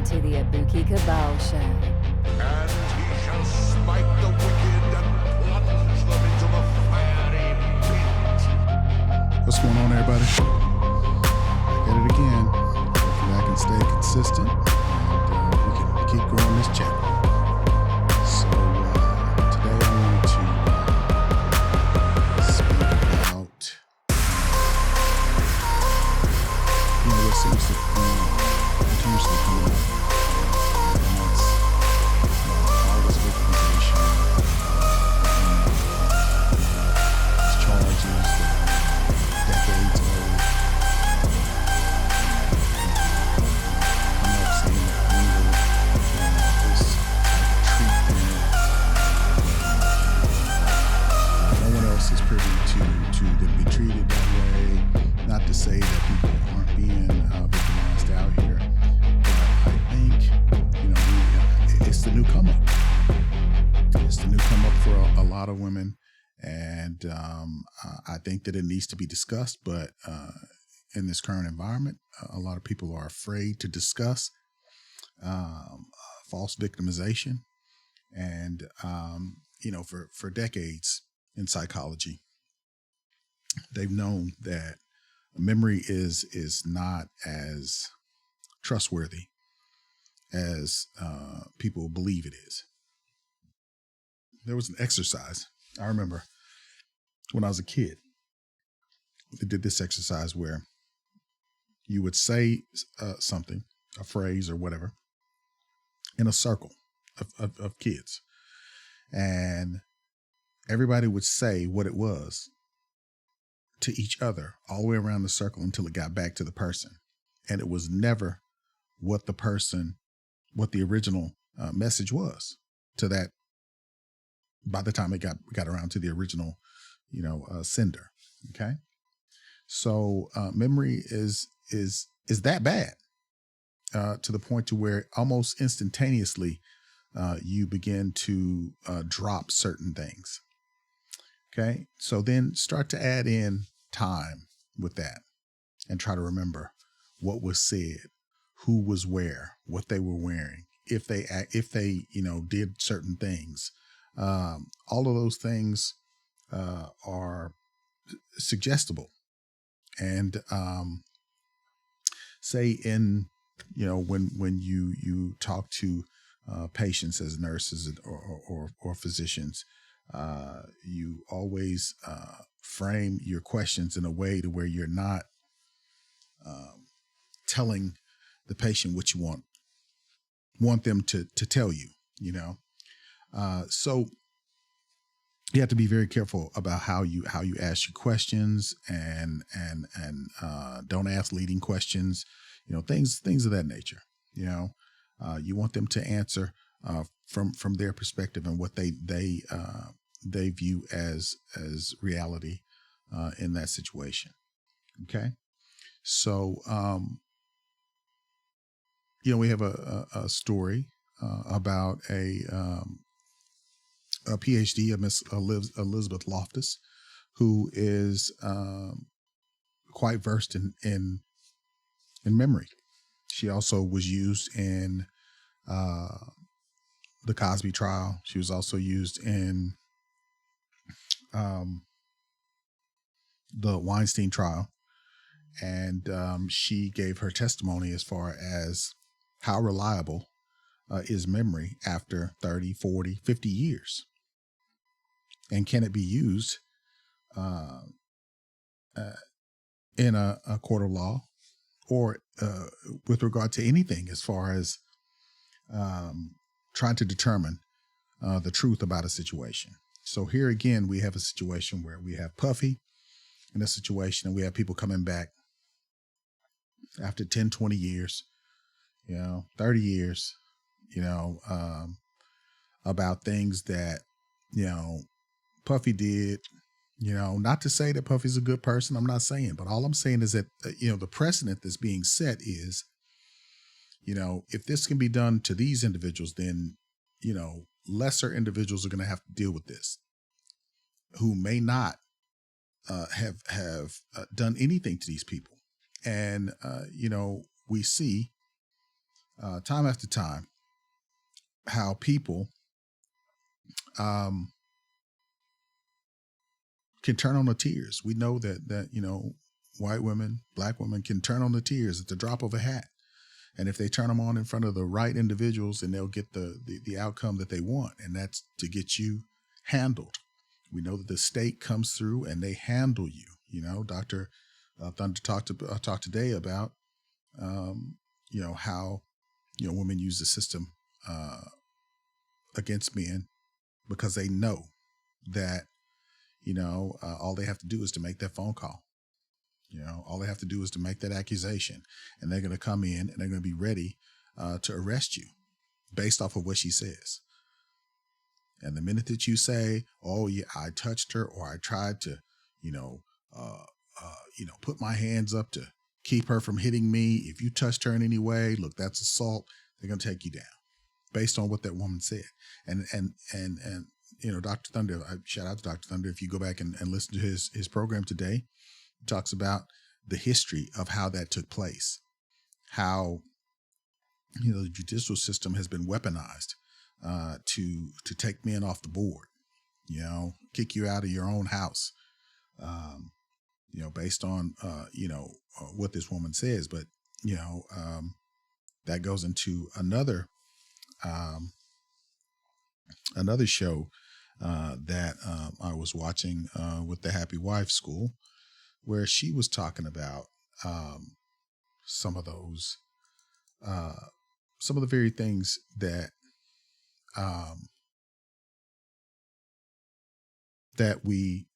to the Abuki Cabal Show. And he shall smite the wicked and plunge them into the fiery pit. What's going on, everybody? Back at it again. Hopefully I can stay consistent and we can keep growing this channel. So today I want to speak about what seems to continuously come up, and that's all this victimization, these charges decades old. I'm not saying that this type of treatment, no one else is privy to them be treated that way. Not to say that people aren't being victimized out here, but I think, it's the new come up. It's the new come up for a lot of women. And I think that it needs to be discussed, but in this current environment, a lot of people are afraid to discuss false victimization. And, for decades in psychology, they've known that memory is not as trustworthy as people believe it is. There was an exercise. I remember when I was a kid, they did this exercise where you would say something, a phrase or whatever, in a circle of kids. And everybody would say what it was to each other all the way around the circle until it got back to the person. And it was never what the original message was to that by the time it got around to the original, sender. Okay. So memory is that bad to the point to where almost instantaneously you begin to drop certain things. Okay. So then start to add in time with that and try to remember what was said, who was where, what they were wearing, if they did certain things. All of those things are suggestible. And say when you talk to patients as nurses or physicians, you always frame your questions in a way to where you're not telling the patient what you want them to tell you, so you have to be very careful about how you ask your questions and don't ask leading questions, things of that nature. You want them to answer from their perspective and what they view as reality in that situation. Okay. So, we have a story about a PhD of Miss Elizabeth Loftus, who is quite versed in memory. She also was used in the Cosby trial. She was also used in the Weinstein trial. And she gave her testimony as far as how reliable is memory after 30, 40, 50 years. And can it be used in a court of law or with regard to anything as far as trying to determine the truth about a situation. So here again, we have a situation where we have Puffy in a situation and we have people coming back after 10, 20 years, 30 years, about things that, Puffy did, not to say that Puffy's a good person. I'm not saying, but all I'm saying is that, the precedent that's being set is, if this can be done to these individuals, then, lesser individuals are going to have to deal with this who may not have done anything to these people. And, we see time after time, how people can turn on the tears. We know that white women, black women can turn on the tears at the drop of a hat. And if they turn them on in front of the right individuals, then they'll get the outcome that they want. And that's to get you handled. We know that the state comes through and they handle you. Dr. Thunder talked today about, how, women use the system against men because they know that, all they have to do is to make that phone call. All they have to do is to make that accusation, and they're going to come in and they're going to be ready to arrest you based off of what she says. And the minute that you say, "Oh yeah, I touched her," or "I tried to, put my hands up to keep her from hitting me. If you touched her in any way, look, that's assault." They're going to take you down based on what that woman said. And Dr. Thunder, shout out to Dr. Thunder. If you go back and listen to his program today, he talks about the history of how that took place, how, the judicial system has been weaponized to take men off the board, kick you out of your own house, based on, what this woman says. But, that goes into another show that I was watching with the Happy Wife School, where she was talking about some of the very things that that we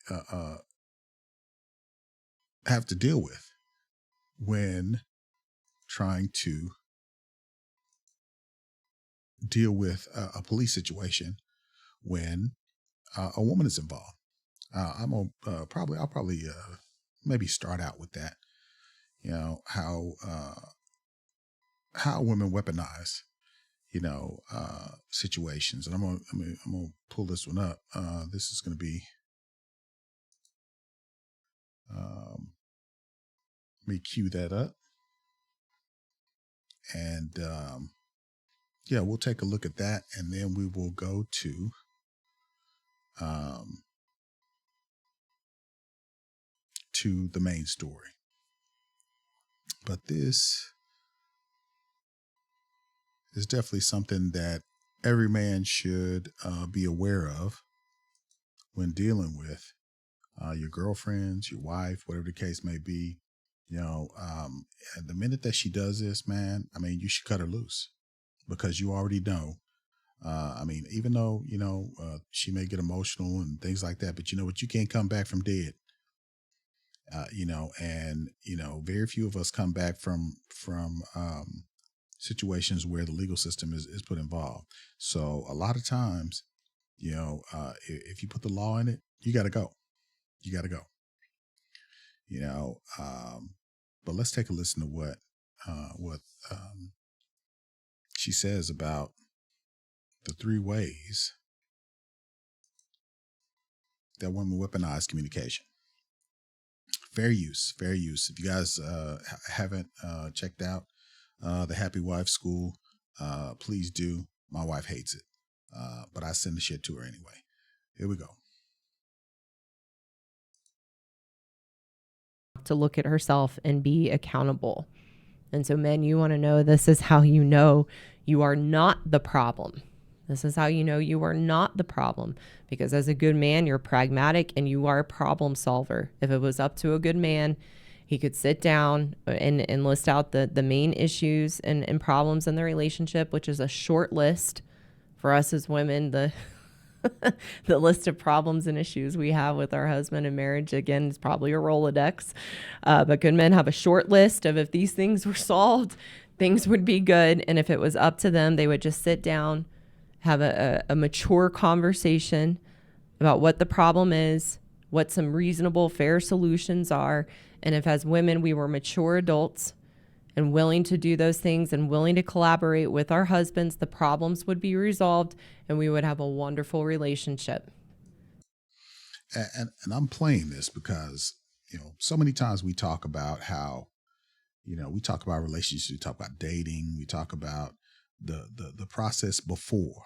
have to deal with when trying to deal with a police situation when a woman is involved. I'll probably maybe start out with that. How women weaponize, situations. And I'm gonna pull this one up. This is gonna be let me cue that up, and we'll take a look at that, and then we will go to the main story. But this is definitely something that every man should be aware of when dealing with your girlfriends, your wife, whatever the case may be. And the minute that she does this, man, you should cut her loose, because you already know. Even though, she may get emotional and things like that, but you know what? You can't come back from dead. Very few of us come back from situations where the legal system is put involved. So a lot of times, if you put the law in it, you got to go. You got to go. But let's take a listen to what she says about the 3 ways that women weaponize communication. Fair use. If you guys haven't checked out the Happy Wife School, please do. My wife hates it, but I send the shit to her anyway. Here we go. To look at herself and be accountable. And so, men, you want to know, this is how you know you are not the problem. This is how you know you are not the problem, because as a good man, you're pragmatic and you are a problem solver. If it was up to a good man, he could sit down and list out the main issues and problems in the relationship, which is a short list. For us as women, the list of problems and issues we have with our husband in marriage, again, is probably a Rolodex. But good men have a short list of, if these things were solved, things would be good. And if it was up to them, they would just sit down, have a mature conversation about what the problem is, what some reasonable, fair solutions are. And if as women, we were mature adults and willing to do those things and willing to collaborate with our husbands, the problems would be resolved and we would have a wonderful relationship. And I'm playing this because, so many times we talk about how, we talk about relationships, we talk about dating, we talk about, the process before,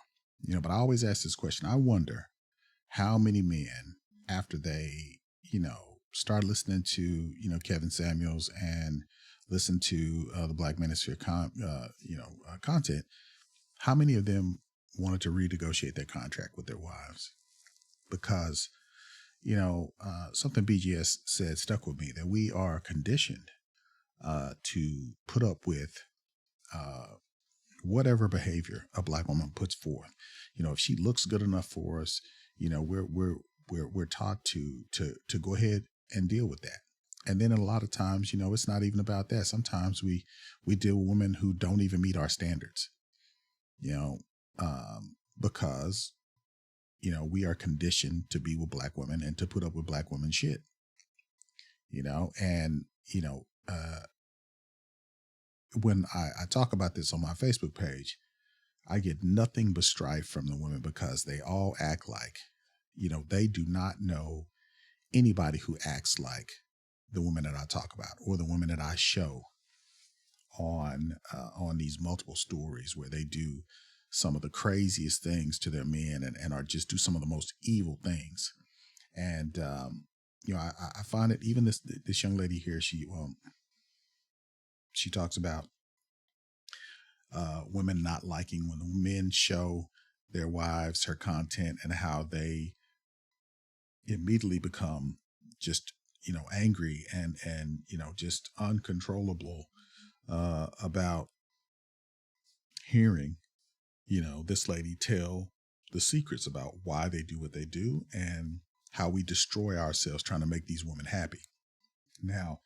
but I always ask this question. I wonder how many men, after they, start listening to, Kevin Samuels and listen to the Black Manosphere content, how many of them wanted to renegotiate their contract with their wives? Because, something BGS said stuck with me, that we are conditioned to put up with whatever behavior a Black woman puts forth. If she looks good enough for us, we're taught to go ahead and deal with that. And then a lot of times, it's not even about that. Sometimes we deal with women who don't even meet our standards, because, we are conditioned to be with Black women and to put up with Black women shit, and, when I talk about this on my Facebook page, I get nothing but strife from the women, because they all act like, they do not know anybody who acts like the women that I talk about, or the women that I show on these multiple stories where they do some of the craziest things to their men and are just do some of the most evil things. And, I find it, even this young lady here, she talks about women not liking when men show their wives her content, and how they immediately become just, angry and, just uncontrollable about hearing, this lady tell the secrets about why they do what they do and how we destroy ourselves trying to make these women happy. Now,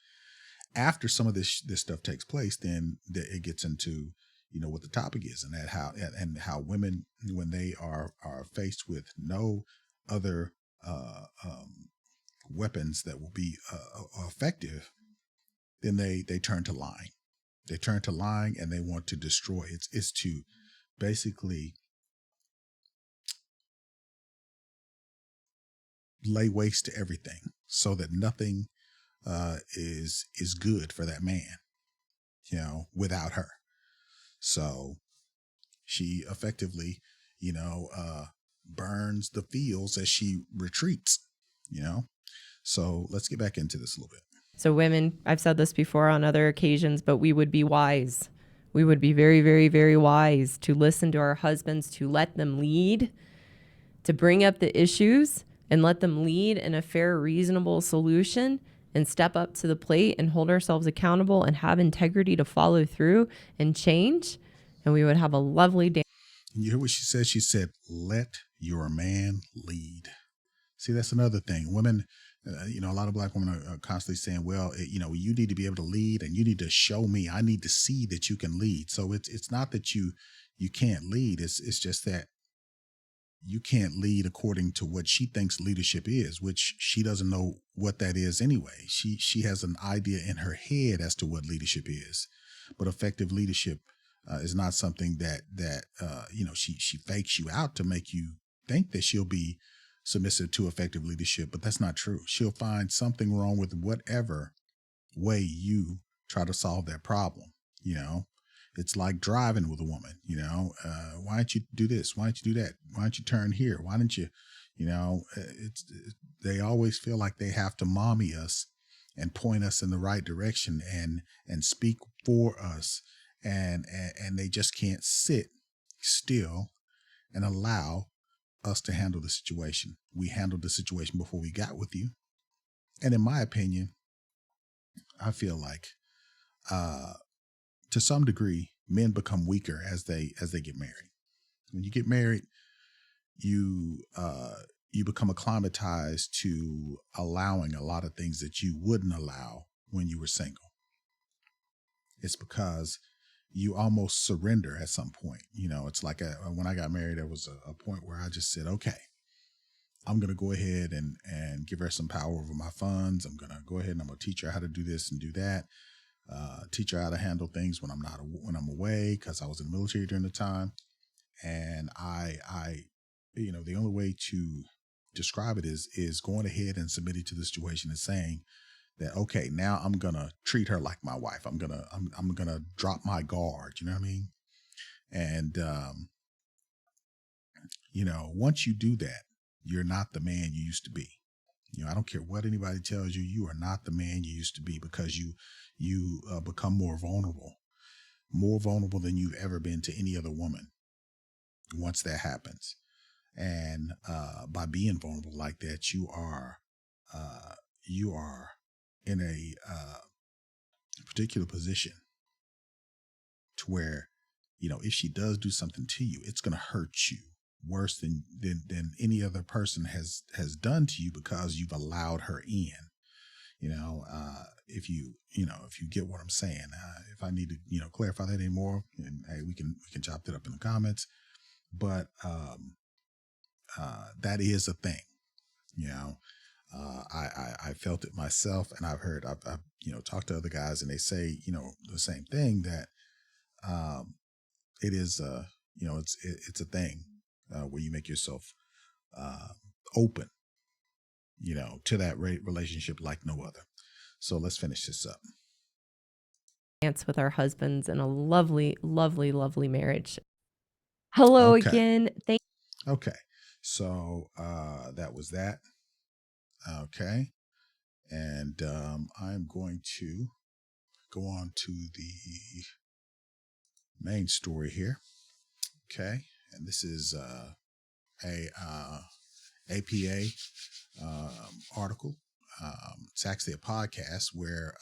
after some of this stuff takes place, then it gets into, what the topic is, and how women, when they are faced with no other weapons that will be effective, then they turn to lying. They turn to lying, and they want to destroy. It's to basically lay waste to everything, so that nothing is good for that man, without her. So she effectively, burns the fields as she retreats, So let's get back into this a little bit. So women, I've said this before on other occasions, but we would be wise. We would be very, very, very wise to listen to our husbands, to let them lead, to bring up the issues and let them lead in a fair, reasonable solution, and step up to the plate and hold ourselves accountable and have integrity to follow through and change. And we would have a lovely day. And you hear what she said? She said, let your man lead. See, that's another thing. Women, a lot of Black women are constantly saying, well, you need to be able to lead, and you need to show me. I need to see that you can lead. So it's not that you can't lead. It's just that you can't lead according to what she thinks leadership is, which she doesn't know what that is anyway. She has an idea in her head as to what leadership is, but effective leadership is not something that she fakes you out to make you think that she'll be submissive to effective leadership, but that's not true. She'll find something wrong with whatever way you try to solve that problem. It's like driving with a woman, why don't you do this? Why don't you do that? Why don't you turn here? Why don't you, they always feel like they have to mommy us and point us in the right direction and speak for us. And they just can't sit still and allow us to handle the situation. We handled the situation before we got with you. And in my opinion, I feel like, to some degree, men become weaker as they get married. When you get married, you become acclimatized to allowing a lot of things that you wouldn't allow when you were single. It's because you almost surrender at some point. It's like when I got married, there was a point where I just said, okay, I'm going to go ahead and give her some power over my funds. I'm going to go ahead and I'm going to teach her how to do this and do that. Teach her how to handle things when I'm away, because I was in the military during the time. And I the only way to describe it is going ahead and submitting to the situation and saying that, okay, now I'm going to treat her like my wife. I'm going to drop my guard. You know what I mean? And, once you do that, you're not the man you used to be. I don't care what anybody tells you, you are not the man you used to be, because you become more vulnerable than you've ever been to any other woman once that happens. And by being vulnerable like that, you are in a particular position to where, if she does do something to you, it's going to hurt you worse than any other person has done to you, because you've allowed her in. If you get what I'm saying. If I need to clarify that anymore, and hey, we can chop that up in the comments. But that is a thing. I felt it myself, and I've talked to other guys, and they say the same thing, that it is it's a thing where you make yourself open to that relationship like no other. So let's finish this up. Dance with our husbands in a lovely, lovely, lovely marriage. Hello again. Okay. So that was that. Okay. And I'm going to go on to the main story here. Okay. And this is a APA article. It's actually a podcast where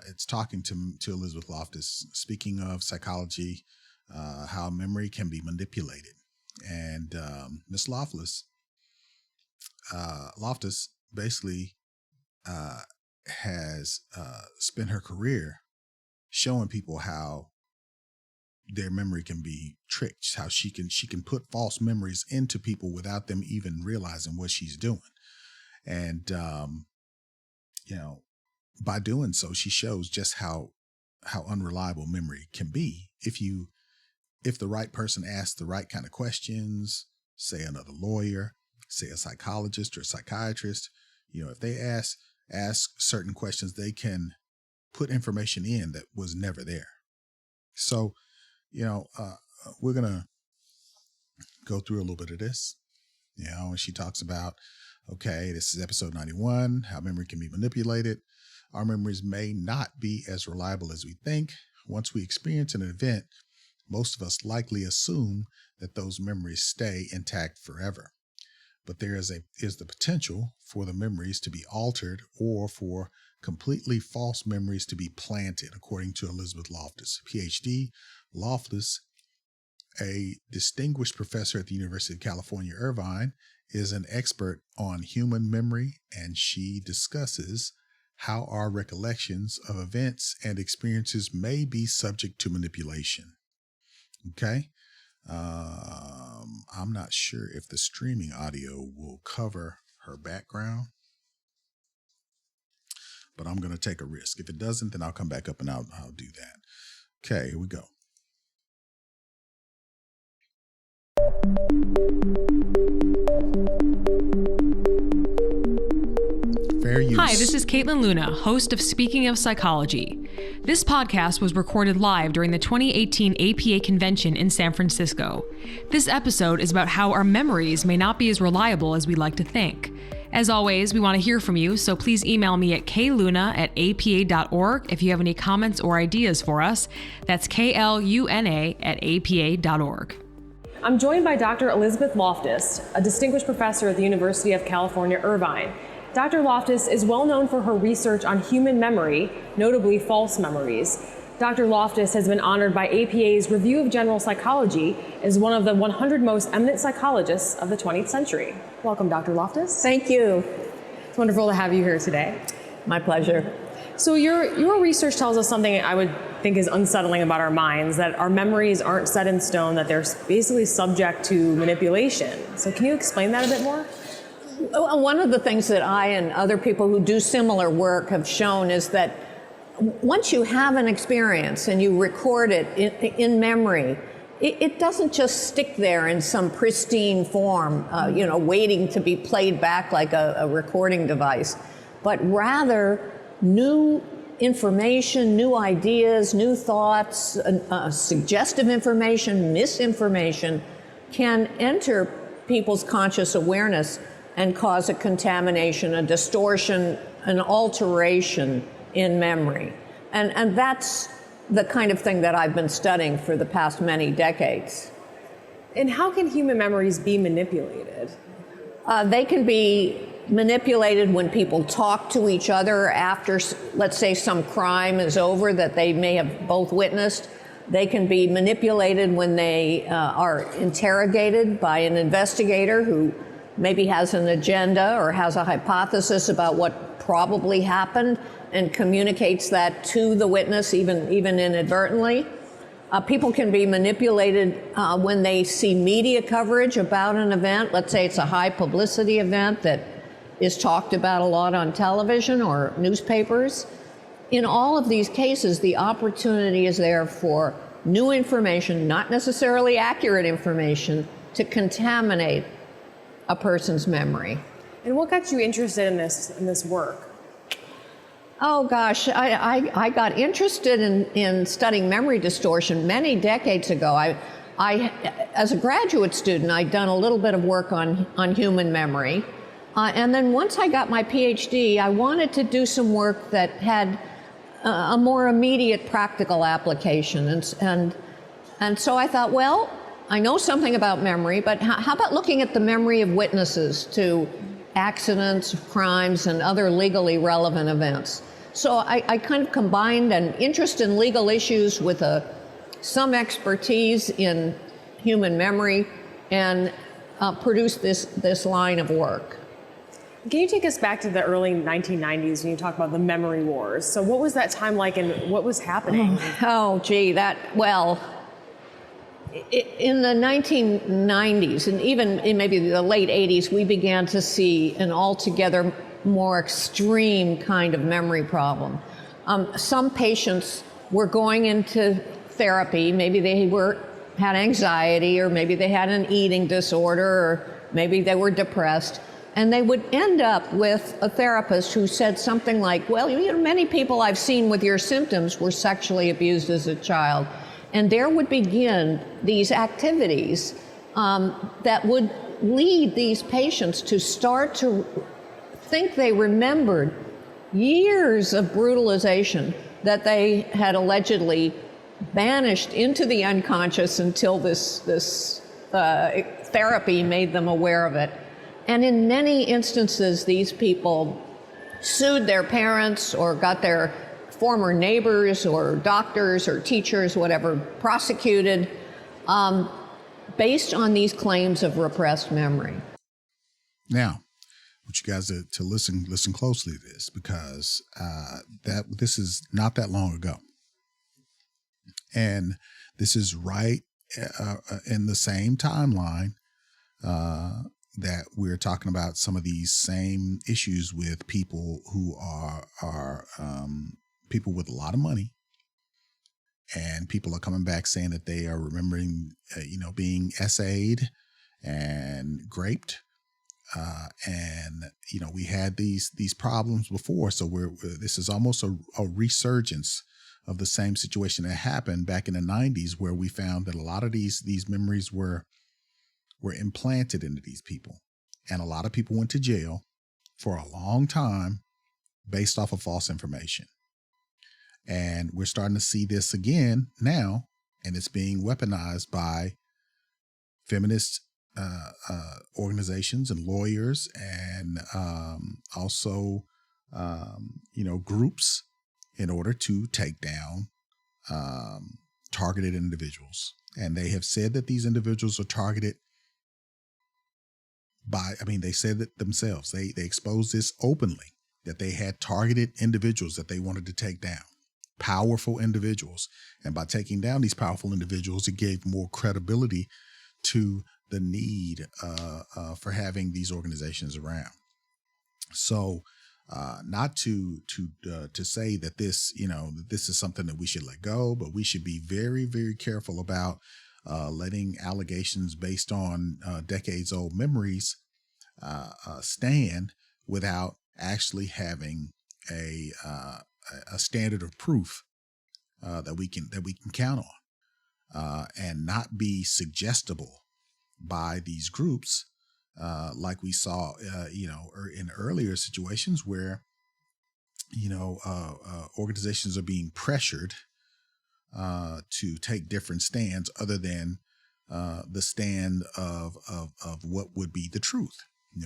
it's talking to Elizabeth Loftus, speaking of psychology, how memory can be manipulated. And Miss Loftus basically has spent her career showing people how their memory can be tricked, how she can put false memories into people without them even realizing what she's doing. And by doing so, she shows just how unreliable memory can be if the right person asks the right kind of questions, say another lawyer, say a psychologist or a psychiatrist. If they ask certain questions, they can put information in that was never there. So, we're going to go through a little bit of this, and she talks about, okay, this is episode 91, how memory can be manipulated. Our memories may not be as reliable as we think. Once we experience an event, most of us likely assume that those memories stay intact forever. But there is the potential for the memories to be altered, or for completely false memories to be planted, according to Elizabeth Loftus, PhD. Loftus, a distinguished professor at the University of California, Irvine, is an expert on human memory, and she discusses how our recollections of events and experiences may be subject to manipulation. Okay. I'm not sure if the streaming audio will cover her background, but I'm going to take a risk. If it doesn't, then I'll come back up and I'll do that. Okay, here we go. Fair use. Hi, this is Caitlin Luna, host of Speaking of Psychology. This podcast was recorded live during the 2018 APA convention in San Francisco. This episode is about how our memories may not be as reliable as we like to think. As always, we want to hear from you, so please email me at kluna@apa.org if you have any comments or ideas for us. That's kluna@apa.org. I'm joined by Dr. Elizabeth Loftus, a distinguished professor at the University of California, Irvine. Dr. Loftus is well known for her research on human memory, notably false memories. Dr. Loftus has been honored by APA's Review of General Psychology as one of the 100 most eminent psychologists of the 20th century. Welcome, Dr. Loftus. Thank you. It's wonderful to have you here today. My pleasure. So your research tells us something I would think is unsettling about our minds, that our memories aren't set in stone, that they're basically subject to manipulation. So can you explain that a bit more? One of the things that I and other people who do similar work have shown is that once you have an experience and you record it in memory, it doesn't just stick there in some pristine form, waiting to be played back like a recording device, but rather new information, new ideas, new thoughts, suggestive information, misinformation can enter people's conscious awareness and cause a contamination, a distortion, an alteration in memory. And that's the kind of thing that I've been studying for the past many decades. And how can human memories be manipulated? They can be manipulated when people talk to each other after, let's say, some crime is over that they may have both witnessed. They can be manipulated when they are interrogated by an investigator who maybe has an agenda or has a hypothesis about what probably happened and communicates that to the witness, even inadvertently. People can be manipulated when they see media coverage about an event. Let's say it's a high publicity event that is talked about a lot on television or newspapers. In all of these cases, the opportunity is there for new information, not necessarily accurate information, to contaminate a person's memory. And what got you interested in this work? Oh gosh, I got interested in studying memory distortion many decades ago. I as a graduate student, I'd done a little bit of work on human memory. And then once I got my PhD, I wanted to do some work that had a more immediate practical application. And so I thought, well, I know something about memory, but how about looking at the memory of witnesses to accidents, crimes, and other legally relevant events? So I kind of combined an interest in legal issues with some expertise in human memory and produced this line of work. Can you take us back to the early 1990s when you talk about the memory wars? So what was that time like and what was happening? Oh, gee, in the 1990s and even in maybe the late 80s, we began to see an altogether more extreme kind of memory problem. Some patients were going into therapy. Maybe they had anxiety, or maybe they had an eating disorder, or maybe they were depressed. And they would end up with a therapist who said something like, well, many people I've seen with your symptoms were sexually abused as a child. And there would begin these activities that would lead these patients to start to think they remembered years of brutalization that they had allegedly banished into the unconscious until this therapy made them aware of it. And in many instances, these people sued their parents or got their former neighbors or doctors or teachers, whatever, prosecuted based on these claims of repressed memory. Now, I want you guys to listen closely to this, because this is not that long ago. And this is right in the same timeline that we're talking about some of these same issues with people who are people with a lot of money, and people are coming back saying that they are remembering, being essayed and raped, and we had these problems before, so this is almost a resurgence of the same situation that happened back in the 90s, where we found that a lot of these memories were implanted into these people. And a lot of people went to jail for a long time based off of false information. And we're starting to see this again now, and it's being weaponized by feminist organizations and lawyers, and also, groups, in order to take down targeted individuals. And they have said that these individuals are targeted they said it themselves. They exposed this openly, that they had targeted individuals that they wanted to take down, powerful individuals. And by taking down these powerful individuals, it gave more credibility to the need for having these organizations around. So not to say that this is something that we should let go, but we should be very, very careful about letting allegations based on decades-old memories stand without actually having a a standard of proof that we can count on, and not be suggestible by these groups, like we saw, in earlier situations where, organizations are being pressured to take different stands other than the stand of what would be the truth.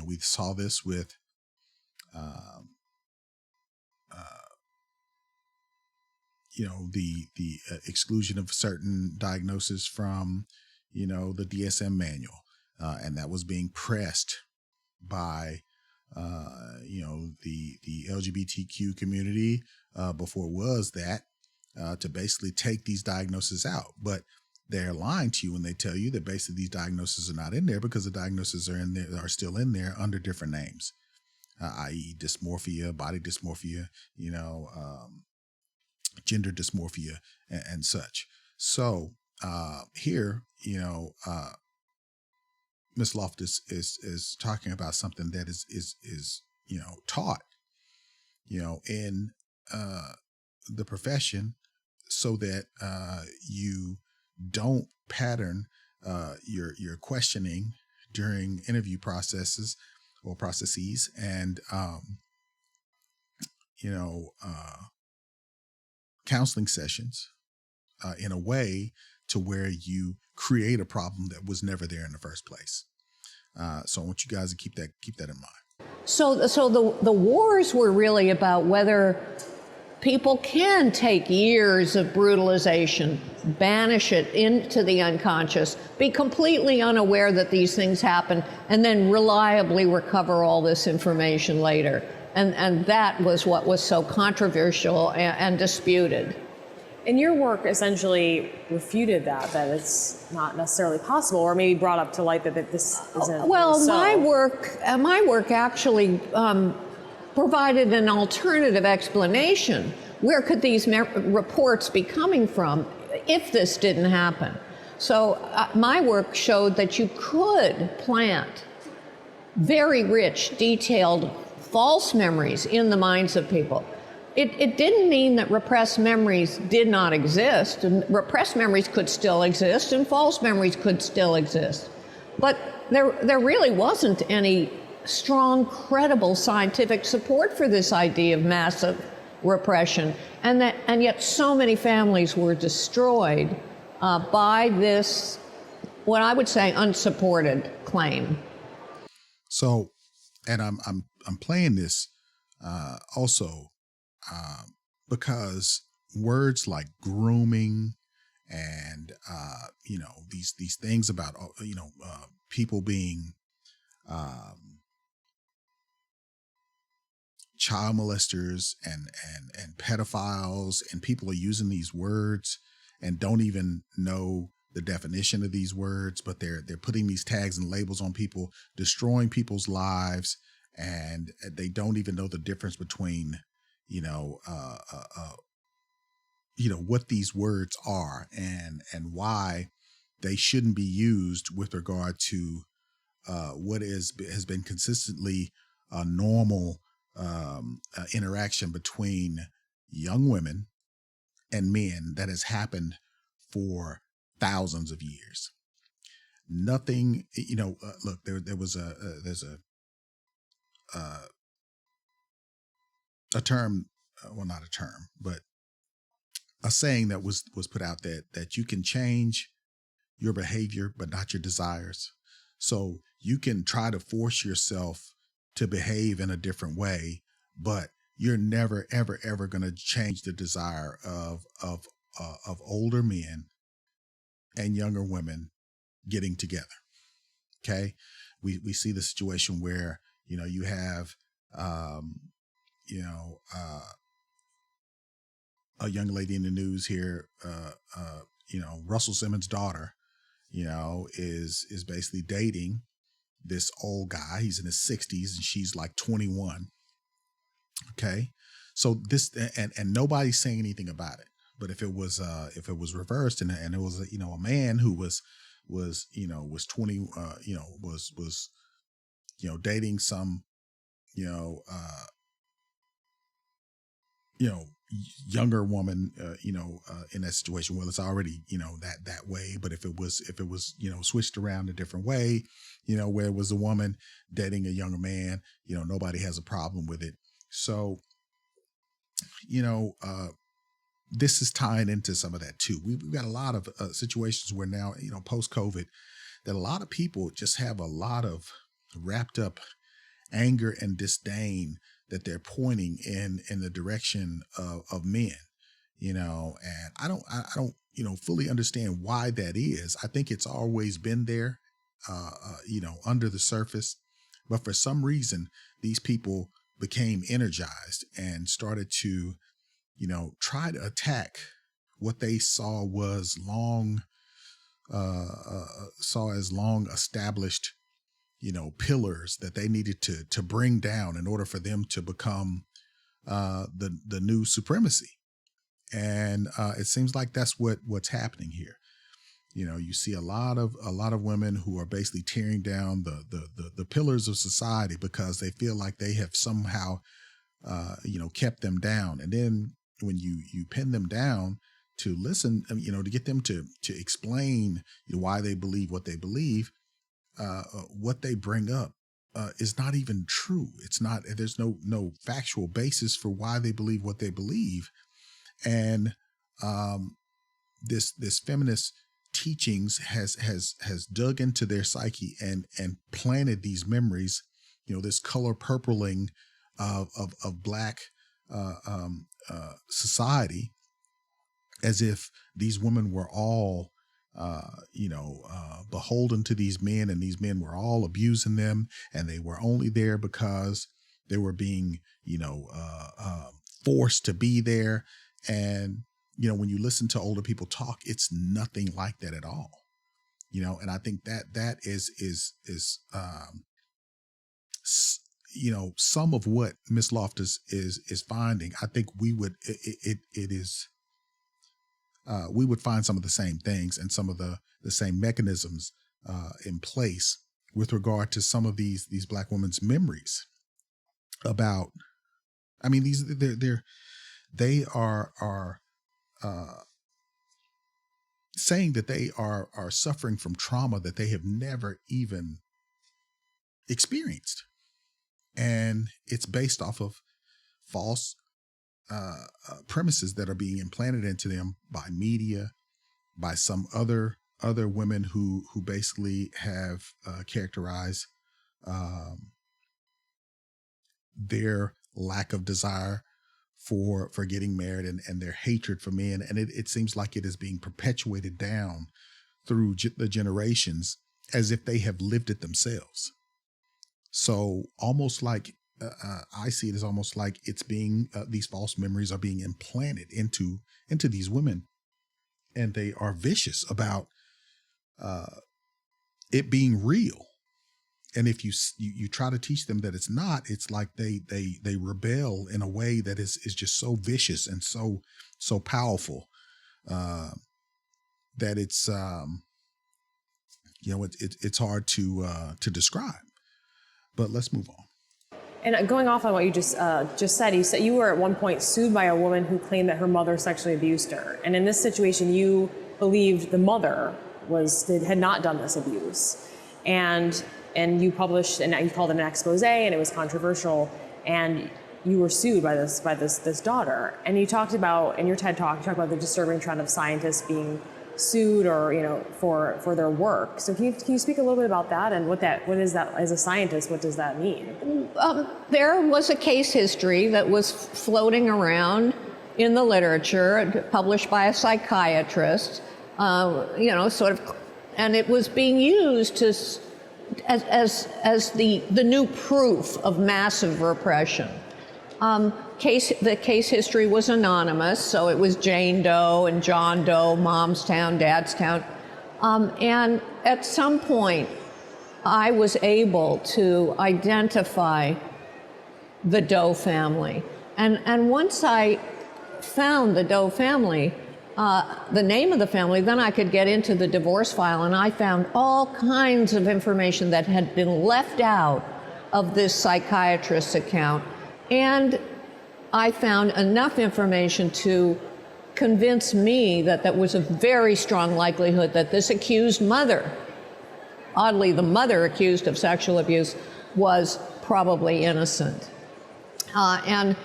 We saw this with the exclusion of certain diagnoses from the DSM manual, and that was being pressed by the LGBTQ community before it was that, to basically take these diagnoses out. But they're lying to you when they tell you that basically these diagnoses are not in there, because the diagnoses are still in there under different names, i.e. dysmorphia, body dysmorphia, gender dysmorphia, and such. So here, Ms. Loftus is talking about something that is taught, in the profession, so that you don't pattern your questioning during interview processes, and counseling sessions in a way to where you create a problem that was never there in the first place. So I want you guys to keep that in mind. So the wars were really about whether people can take years of brutalization, banish it into the unconscious, be completely unaware that these things happen, and then reliably recover all this information later. And that was what was so controversial and disputed. And your work essentially refuted that it's not necessarily possible, or maybe brought up to light that this isn't. Well, so. my work actually provided an alternative explanation. Where could these reports be coming from if this didn't happen? So my work showed that you could plant very rich, detailed, false memories in the minds of people. It didn't mean that repressed memories did not exist, and repressed memories could still exist, and false memories could still exist. But there really wasn't any strong, credible scientific support for this idea of massive repression, and yet so many families were destroyed by this, what I would say, unsupported claim. So, and I'm playing this also because words like grooming and these things about people being child molesters and pedophiles, and people are using these words and don't even know the definition of these words, but they're putting these tags and labels on people, destroying people's lives, and they don't even know the difference between what these words are and why they shouldn't be used with regard to what has been consistently a normal interaction between young women and men that has happened for thousands of years. Nothing, look, there's a term, well, not a term, but a saying that was put out that you can change your behavior, but not your desires. So you can try to force yourself to behave in a different way, but you're never, ever, ever going to change the desire of older men and younger women getting together. Okay. We see the situation where, you have, a young lady in the news here, Russell Simmons' daughter, is basically dating this old guy. He's in his 60s and she's like 21. Okay. So this, and nobody's saying anything about it. But if it was reversed and it was, a man who was 20, was dating some, younger woman, in that situation, well, it's already, that way. But if it was, switched around a different way, where it was a woman dating a younger man, nobody has a problem with it. So, this is tying into some of that too. We've got a lot of situations where now, post-COVID, that a lot of people just have a lot of wrapped up anger and disdain that they're pointing in the direction of men, and I don't, fully understand why that is. I think it's always been there, under the surface, but for some reason, these people became energized and started to, try to attack what they saw was long established, pillars that they needed to bring down in order for them to become the new supremacy. And it seems like that's what's happening here. You see a lot of women who are basically tearing down the pillars of society because they feel like they have somehow kept them down. And then when you pin them down to listen, to get them to explain why they believe what they believe, what they bring up is not even true. It's not. There's no factual basis for why they believe what they believe, and this feminist teachings has dug into their psyche and planted these memories. This color purpling of Black society, as if these women were all beholden to these men, and these men were all abusing them, and they were only there because they were being, forced to be there. And, when you listen to older people talk, it's nothing like that at all, and I think that is some of what Miss Loftus is finding. I think we would find some of the same things and some of the same mechanisms in place with regard to some of these Black women's memories about. I mean, they are saying that they are suffering from trauma that they have never even experienced, and it's based off of false premises that are being implanted into them by media, by some other women who basically have characterized their lack of desire for getting married and their hatred for men. And it seems like it is being perpetuated down through the generations as if they have lived it themselves. So almost like I see it as almost like it's being these false memories are being implanted into these women, and they are vicious about it being real. And if you try to teach them that it's not, it's like they rebel in a way that is just so vicious and so powerful that it's it's hard to describe. But let's move on. And going off on what you just said, you said you were at one point sued by a woman who claimed that her mother sexually abused her. And in this situation, you believed the mother had not done this abuse. And you published, and you called it an expose, and it was controversial. And you were sued by this daughter. And you talked about, in your TED Talk, you talked about the disturbing trend of scientists being sued or for their work. So can you speak a little bit about that and what is that as a scientist? What does that mean? There was a case history that was floating around in the literature, published by a psychiatrist. Sort of, and it was being used as the new proof of massive repression. The case history was anonymous, so it was Jane Doe and John Doe, Mom's Town, Dad's Town. And at some point, I was able to identify the Doe family. And once I found the Doe family, the name of the family, then I could get into the divorce file, and I found all kinds of information that had been left out of this psychiatrist's account. And I found enough information to convince me that that was a very strong likelihood that this accused mother, oddly the mother accused of sexual abuse, was probably innocent. And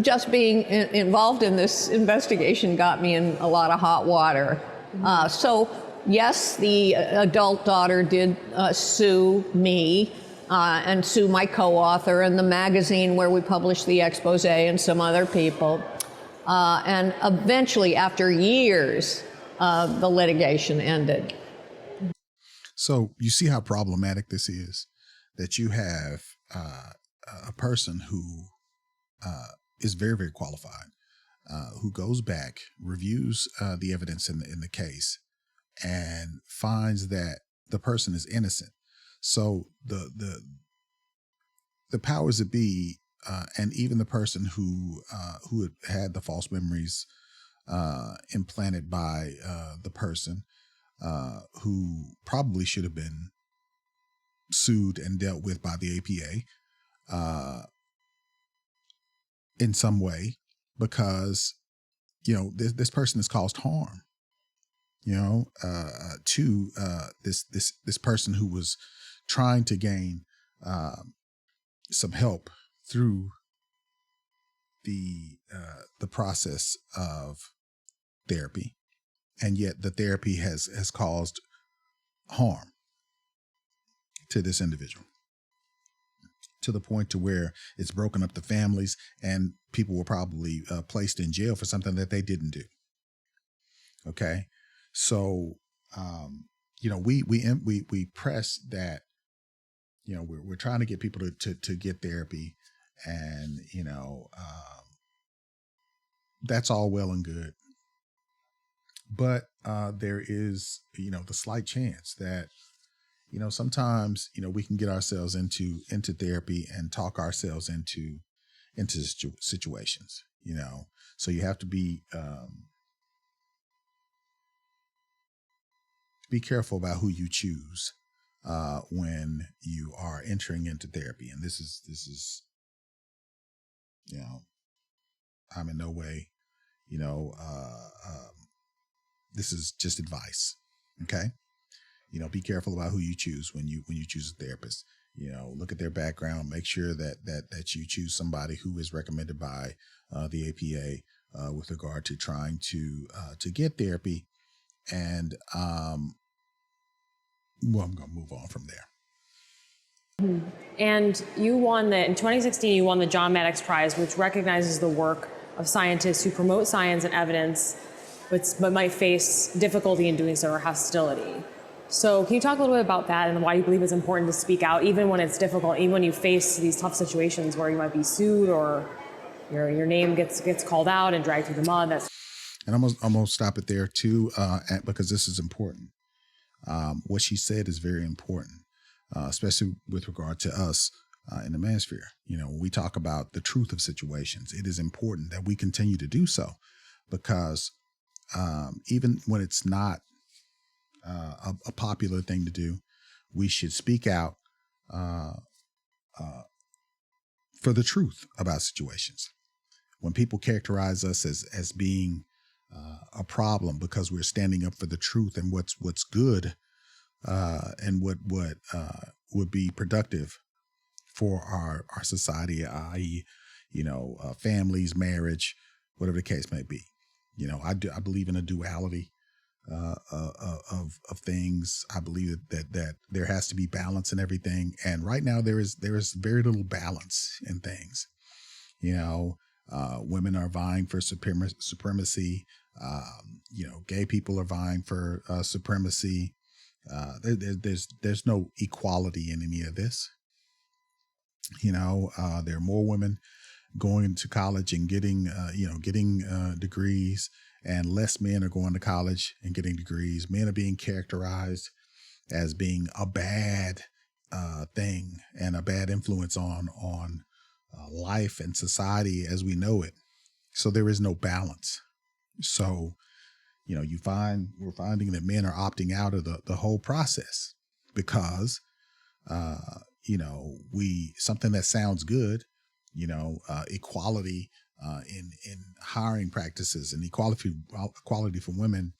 just being involved in this investigation got me in a lot of hot water. So yes, the adult daughter did sue me and sue my co-author and the magazine where we published the expose and some other people. And eventually, after years, the litigation ended. So you see how problematic this is, that you have a person who is very, very qualified, who goes back, reviews the evidence in the case, and finds that the person is innocent. So the powers that be, and even the person who had the false memories implanted by the person who probably should have been sued and dealt with by the APA in some way, because this person has caused harm, to this person who was trying to gain some help through the process of therapy, and yet the therapy has caused harm to this individual, to the point to where it's broken up the families, and people were probably placed in jail for something that they didn't do. Okay, so we press that. We're trying to get people to get therapy, and that's all well and good, but there is the slight chance that sometimes we can get ourselves into therapy and talk ourselves into situations. So you have to be careful about who you choose when you are entering into therapy. And this is I'm in no way, this is just advice. Okay. Be careful about who you choose when you choose a therapist. Look at their background, make sure that you choose somebody who is recommended by the APA with regard to trying to get therapy. And, well, I'm going to move on from there. And in 2016, you won the John Maddox Prize, which recognizes the work of scientists who promote science and evidence, but might face difficulty in doing so or hostility. So can you talk a little bit about that and why you believe it's important to speak out, even when it's difficult, even when you face these tough situations where you might be sued or your name gets called out and dragged through the mud? And I'm gonna stop it there too, because this is important. What she said is very important, especially with regard to us in the manosphere. When we talk about the truth of situations, it is important that we continue to do so, because even when it's not a popular thing to do, we should speak out for the truth about situations. When people characterize us as being a problem because we're standing up for the truth and what's good and what would be productive for our society, i.e., families, marriage, whatever the case may be. I believe in a duality of things. I believe that there has to be balance in everything, and right now there is very little balance in things. Women are vying for supremacy. Gay people are vying for supremacy. There's no equality in any of this. There are more women going to college and getting degrees, and less men are going to college and getting degrees. Men are being characterized as being a bad thing and a bad influence on life and society as we know it. So there is no balance. So, we're finding that men are opting out of the whole process because, something that sounds good, equality in hiring practices and equality for women,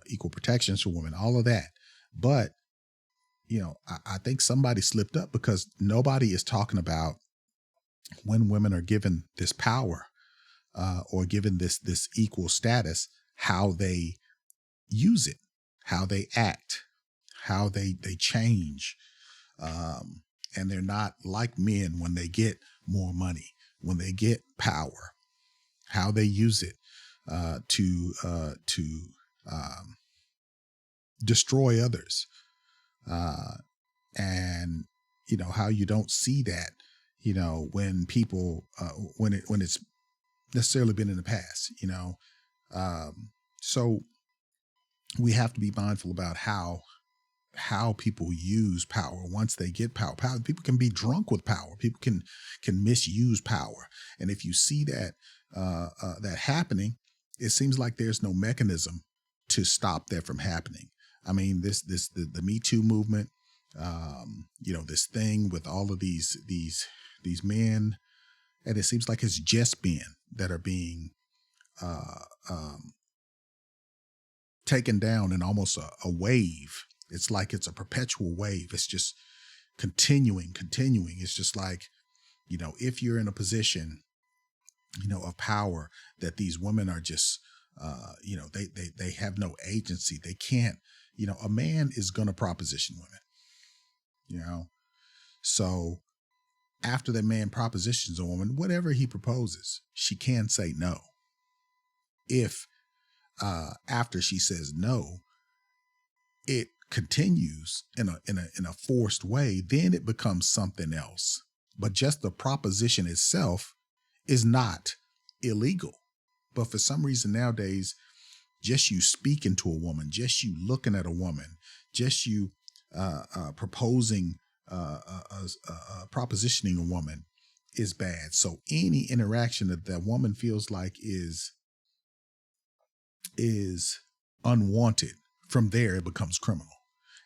equal protections for women, all of that. But, I think somebody slipped up because nobody is talking about when women are given this power or given this equal status, how they use it, how they act, how they change. And they're not like men when they get more money, when they get power, how they use it to destroy others. And, how you don't see that, when people, when it's necessarily been in the past, so we have to be mindful about how people use power once they get power. People can be drunk with power. People can misuse power. And if you see that that happening, it seems like there's no mechanism to stop that from happening. I mean, the Me Too movement, this thing with all of these men, and it seems like it's just men that are being taken down in almost a wave. It's like it's a perpetual wave. It's just continuing. It's just like, if you're in a position, of power, that these women are just, they have no agency. They can't, a man is going to proposition women, So after that man propositions a woman, whatever he proposes, she can say no. If after she says no, it continues in a forced way, then it becomes something else. But just the proposition itself is not illegal. But for some reason nowadays, just you speaking to a woman, just you looking at a woman, just you proposing, propositioning a woman is bad. So any interaction that woman feels like is unwanted, from there it becomes criminal.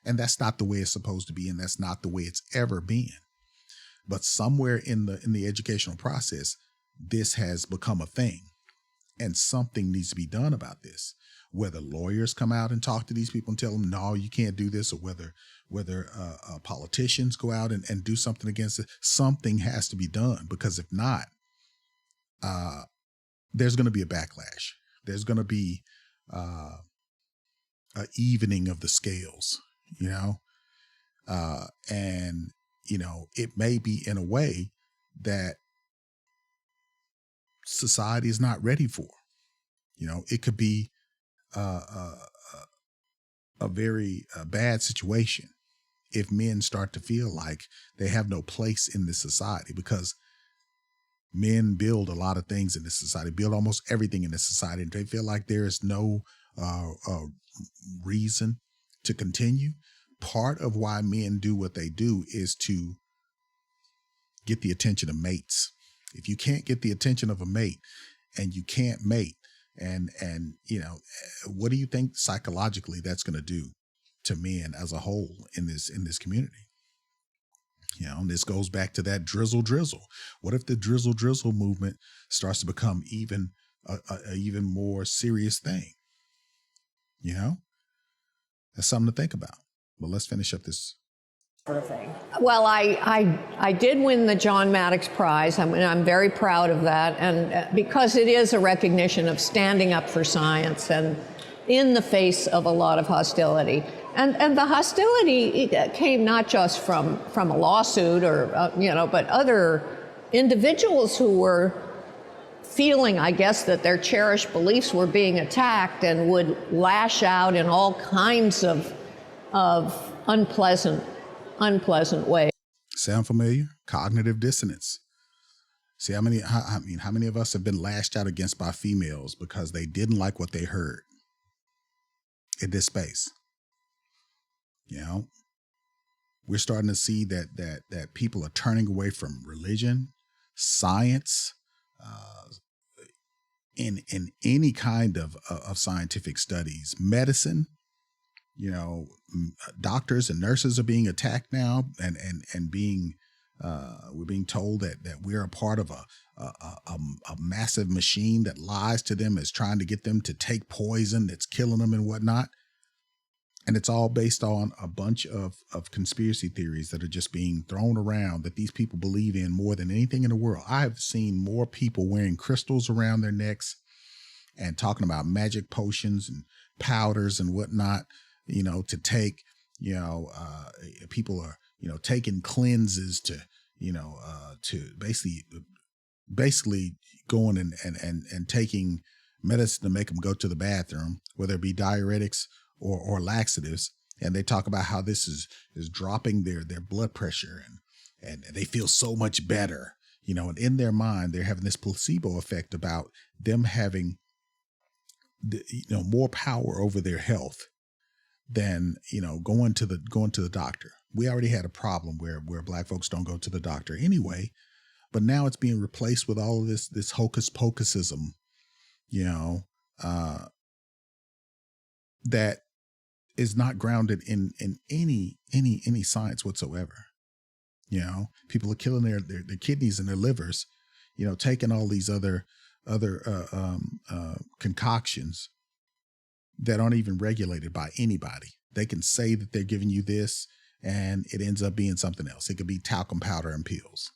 And that's not the way it's supposed to be, and that's not the way it's ever been. But somewhere in the educational process, this has become a thing, and something needs to be done about this. Whether lawyers come out and talk to these people and tell them, no, you can't do this, or whether politicians go out and do something against it, something has to be done, because if not, there's going to be a backlash. There's going to be a evening of the scales, and, it may be in a way that society is not ready for. It could be a very bad situation if men start to feel like they have no place in this society, because men build a lot of things in this society, build almost everything in this society, and they feel like there is no reason to continue. Part of why men do what they do is to get the attention of mates. If you can't get the attention of a mate, and you can't mate, and what do you think psychologically that's going to do to men as a whole in this community? And this goes back to that drizzle. What if the drizzle movement starts to become even a even more serious thing? That's something to think about. But let's finish up this sort of thing. Well, I did win the John Maddox Prize. I'm very proud of that, and because it is a recognition of standing up for science and in the face of a lot of hostility. And the hostility came not just from a lawsuit or but other individuals who were feeling, I guess, that their cherished beliefs were being attacked and would lash out in all kinds of unpleasant ways. Sound familiar? Cognitive dissonance. See how many of us have been lashed out against by females because they didn't like what they heard in this space. We're starting to see that people are turning away from religion, science, in any kind of scientific studies, medicine. Doctors and nurses are being attacked now and being We're being told that we're a part of a massive machine that lies to them, is trying to get them to take poison that's killing them and whatnot. And it's all based on a bunch of conspiracy theories that are just being thrown around that these people believe in more than anything in the world. I've seen more people wearing crystals around their necks and talking about magic potions and powders and whatnot, to take, people are, taking cleanses to basically going and taking medicine to make them go to the bathroom, whether it be diuretics or laxatives. And they talk about how this is dropping their blood pressure and they feel so much better, and in their mind, they're having this placebo effect about them having more power over their health than, going to the doctor. We already had a problem where Black folks don't go to the doctor anyway, but now it's being replaced with all of this hocus pocusism, that is not grounded in any science whatsoever. People are killing their kidneys and their livers, taking all these other concoctions that aren't even regulated by anybody. They can say that they're giving you this, and it ends up being something else. It could be talcum powder and pills.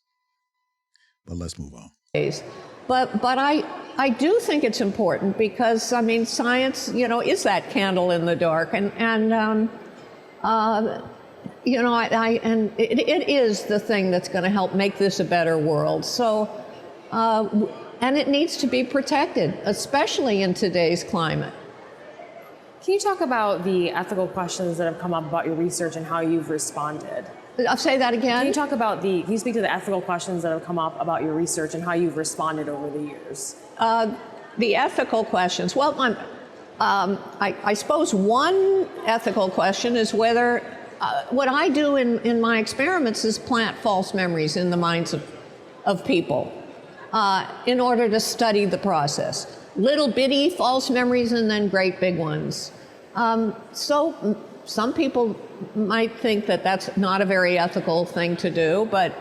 But let's move on. But I do think it's important because, science, is that candle in the dark. And it is the thing that's going to help make this a better world. So, and it needs to be protected, especially in today's climate. Can you talk about the ethical questions that have come up about your research and how you've responded? I'll say that again. Can you speak to the ethical questions that have come up about your research and how you've responded over the years? The ethical questions. Well, I suppose one ethical question is whether what I do in my experiments is plant false memories in the minds of people in order to study the process. Little bitty false memories and then great big ones. So some people might think that that's not a very ethical thing to do, but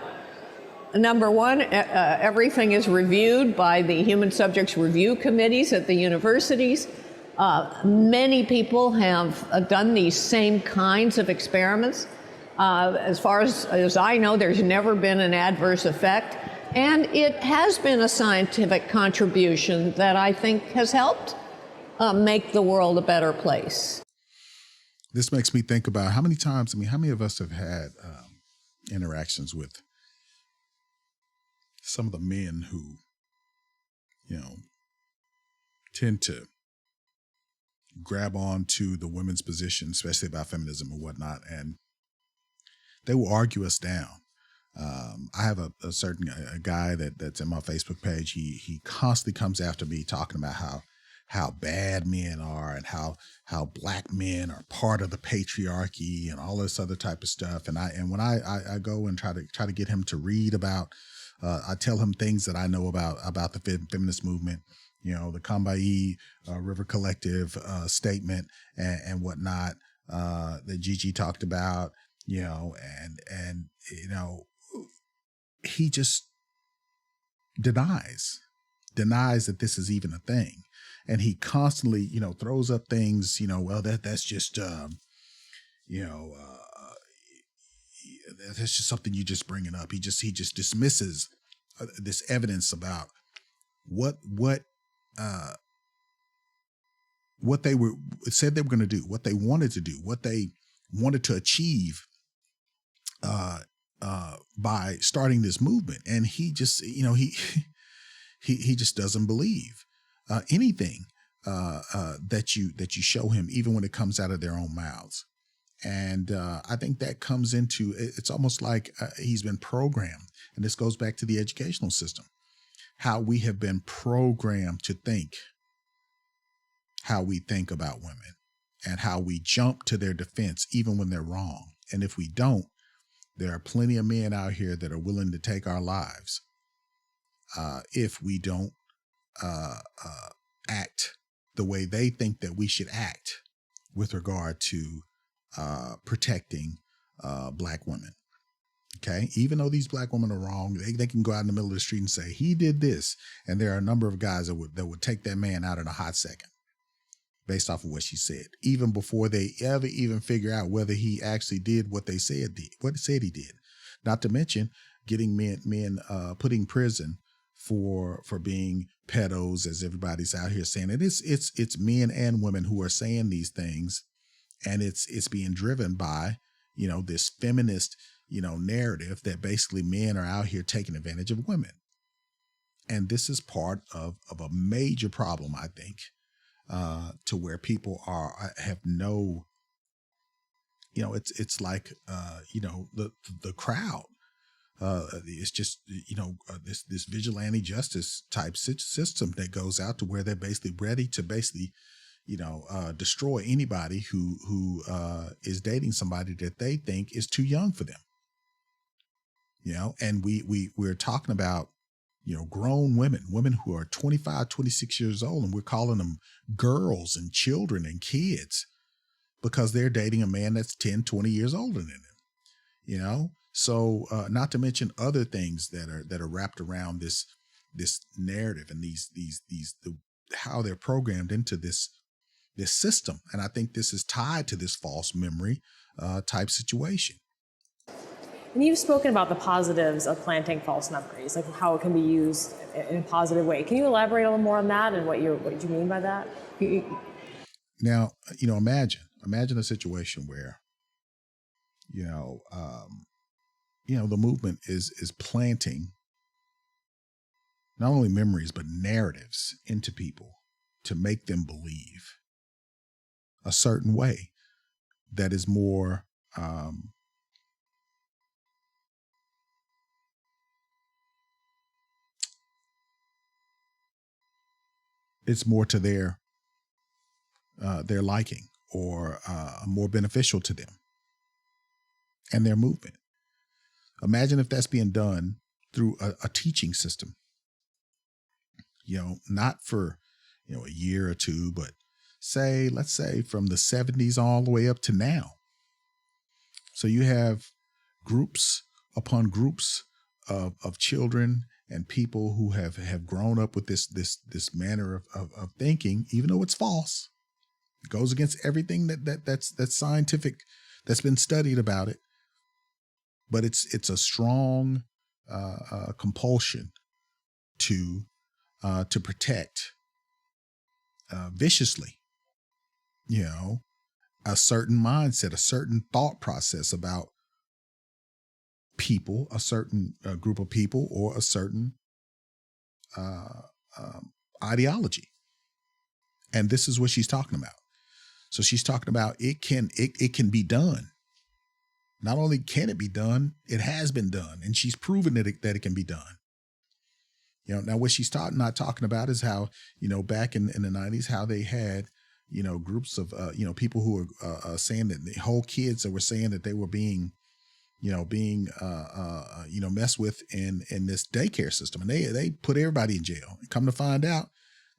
number one, everything is reviewed by the human subjects review committees at the universities. Many people have done these same kinds of experiments. As far as I know, there's never been an adverse effect. And it has been a scientific contribution that I think has helped make the world a better place. This makes me think about how many of us have had interactions with some of the men who, tend to grab on to the women's position, especially about feminism and whatnot, and they will argue us down. I have a certain guy that's in my Facebook page. He constantly comes after me talking about how bad men are and how Black men are part of the patriarchy and all this other type of stuff. And when I go and try to get him to read about, I tell him things that I know about the feminist movement, the Kambai River Collective statement and whatnot that Gigi talked about, and he just denies that this is even a thing. And he constantly, throws up things, well, that's just, that's just something you just bringing up. He just dismisses this evidence about what they said they were going to do, what they wanted to do, what they wanted to achieve, by starting this movement. And he just, he just doesn't believe anything that you show him, even when it comes out of their own mouths. And I think that comes into, it's almost like he's been programmed. And this goes back to the educational system, how we have been programmed to think how we think about women and how we jump to their defense, even when they're wrong. And if we don't, there are plenty of men out here that are willing to take our lives if we don't act the way they think that we should act with regard to protecting Black women. Okay. Even though these black women are wrong, they can go out in the middle of the street and say, he did this. And there are a number of guys that would take that man out in a hot second based off of what she said, even before they ever even figure out whether he actually did what they said he did. Not to mention getting men put in prison for being pedos, as everybody's out here saying it. It's men and women who are saying these things, and it's being driven by, this feminist, narrative that basically men are out here taking advantage of women. And this is part of a major problem, I think, to where people have no, it's like, the crowd. It's just, this vigilante justice type system that goes out to where they're basically ready to destroy anybody who is dating somebody that they think is too young for them. And we're talking about, grown women who are 25, 26 years old, and we're calling them girls and children and kids because they're dating a man that's 10, 20 years older than them, So not to mention other things that are wrapped around this narrative and how they're programmed into this system. And I think this is tied to this false memory type situation. And you've spoken about the positives of planting false memories, like how it can be used in a positive way. Can you elaborate a little more on that and what you mean by that? Now, imagine a situation where, the movement is planting not only memories, but narratives into people to make them believe a certain way that is more, it's more to their liking or more beneficial to them and their movement. Imagine if that's being done through a teaching system, not for, a year or two, but let's say from the 70s all the way up to now. So you have groups upon groups of children and people who have grown up with this manner of thinking, even though it's false. It goes against everything that's scientific, that's been studied about it. But it's a strong compulsion to protect viciously, a certain mindset, a certain thought process about people, a certain group of people, or a certain ideology. And this is what she's talking about. So she's talking about it can be done. Not only can it be done, it has been done, and she's proven that it can be done. Now what she's not talking about is how, back in the 90s, how they had, groups of, people who were saying that the whole kids that were saying that they were being messed with in this daycare system. And they put everybody in jail. And come to find out,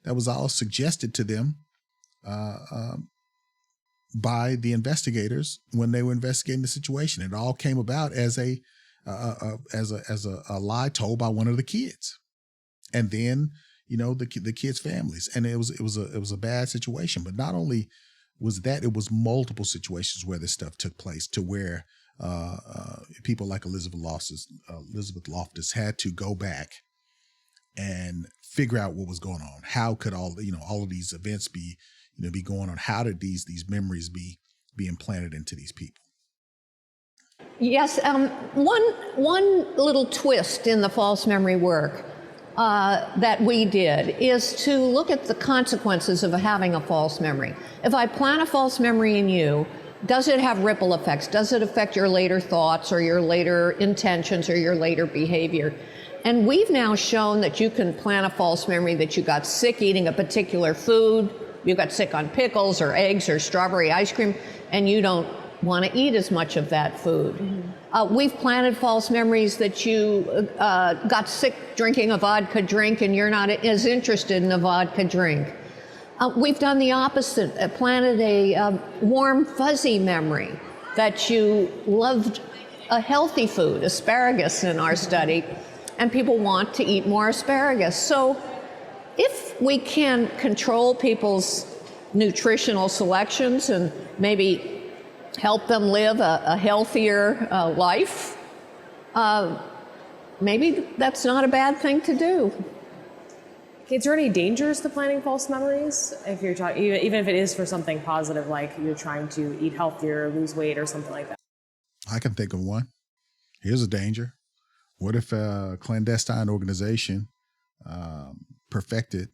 that was all suggested to them by the investigators when they were investigating the situation. It all came about as a lie told by one of the kids, and then the kids' families. And it was a bad situation. But not only was that, it was multiple situations where this stuff took place, to where people like Elizabeth Loftus had to go back and figure out what was going on. How could all of these events be going on? How did these memories be implanted into these people? Yes, one little twist in the false memory work that we did is to look at the consequences of having a false memory. If I plant a false memory in you, does it have ripple effects? Does it affect your later thoughts or your later intentions or your later behavior? And we've now shown that you can plant a false memory that you got sick eating a particular food, you got sick on pickles or eggs or strawberry ice cream, and you don't want to eat as much of that food. Mm-hmm. We've planted false memories that you got sick drinking a vodka drink and you're not as interested in a vodka drink. We've done the opposite, planted a warm, fuzzy memory that you loved a healthy food, asparagus in our study, and people want to eat more asparagus. So if we can control people's nutritional selections and maybe help them live a healthier life, maybe that's not a bad thing to do. Is there any dangers to planning false memories? If you're talking, even if it is for something positive, like you're trying to eat healthier, lose weight, or something like that. I can think of one. Here's a danger. What if a clandestine organization perfected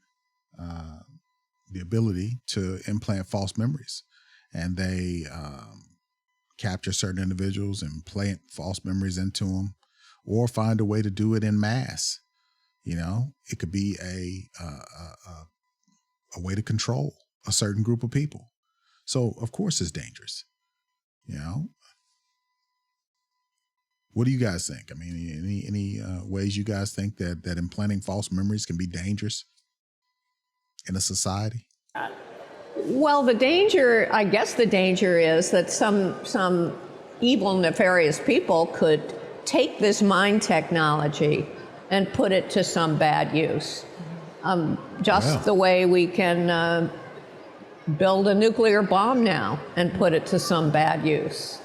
the ability to implant false memories, and they capture certain individuals and plant false memories into them, or find a way to do it in mass? You know, it could be a way to control a certain group of people. So, of course, it's dangerous. You know, what do you guys think? I mean, any ways you guys think that implanting false memories can be dangerous in a society? Well, I guess the danger is that some evil, nefarious people could take this mind technology and put it to some bad use. The way we can build a nuclear bomb now and put it to some bad use.